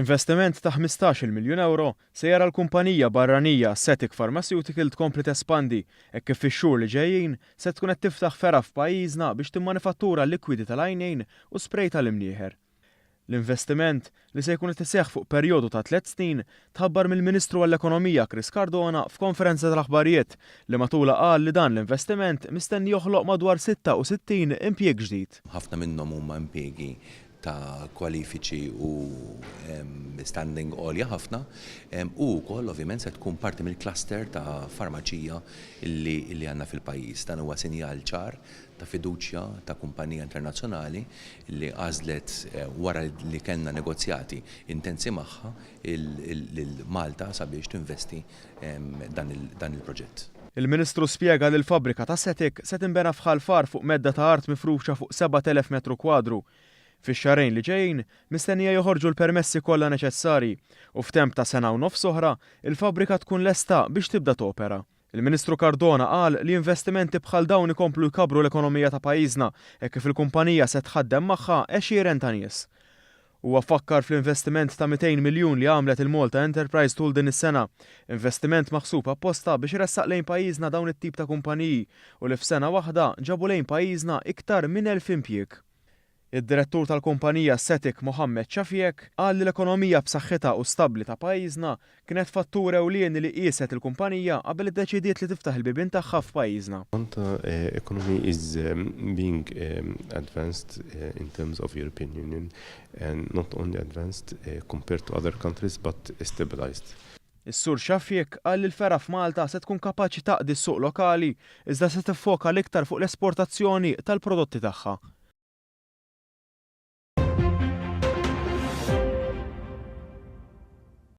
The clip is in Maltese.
Investiment ta' 15 miljun euro se jara l-kumpanija barranija Cetic Pharmaceutical tkompli tespandi hekk kif fix-xhur li ġejjin se tkun qed tiftaħ ferra f'pajjiżna biex timmanifattura l-likwidi tal-għajnejn u sprej tal-imnieħer. L-investiment li se jkun qed iseħħ fuq perjodu ta' 3 snin tħabbar mill-Ministru għall-Ekonomija Chris Cardona f'konferenza tal-aħbarijiet li matula qal li dan l-investiment mistenni joħloq madwar 66 impjieg ġdid. Ħafna minnhom huma impjiegi ta' kwalifiċi u standing għolja ħafna u wkoll ovvjament se tkun parti mill-cluster ta' farmaċija illi għandna fil-pajjiż. Dan huwa sinjal ċar ta' fiduċja ta' kumpanija internazzjonali li għażlet wara li kellna negozjati intensi magħha il-Malta sabiex tinvesti dan il-proġett. Il-Ministru spjega li l-fabbrika ta' Cetic se tinbena f'Ħalfar fuq medda ta' art mifruxa fuq 7,000 metru kwadru. Fix-xarejn li ġejjin mistennija joħorġu l-permessi kollha neċessarji u f'temp ta' sena u nofs oħra il-fabbrika tkun lesta biex tibda topera. Il-Ministru Cardona qal li investimenti bħal dawn ikomplu jkabru l-ekonomija ta' pajjiżna hekk kif il-kumpanija se tħaddem magħha għexieren ta' nies. Huwa fakkar fl-investiment ta' 200 miljun li għamlet il-Malta Enterprise tul din is-sena, investiment maħsub apposta biex iressaq lejn pajjiżna dawn it-tip ta' kumpaniji u li f'sena waħda ġabu lejn pajjiżna iktar minn 1000 impjieg. Id-direttur tal-kumpanija Cetic Mohammed Shafiek qal li l-ekonomija b'saħħitha u stabbli ta' pajjiżna kienet fattur ewlieni li qiset il-kumpanija qabel iddeċidiet li tiftaħ il-bibien tagħha f'pajjiżna. Malta economy is being advanced in terms of European Union and not only advanced compared to other countries but stabilized. Is-Sur Shafiek qal li l-ferra f'Malta se tkun kapaċi taqdi s-suq lokali iżda se tiffoka l-iktar fuq l-esportazzjoni tal-prodotti tagħha.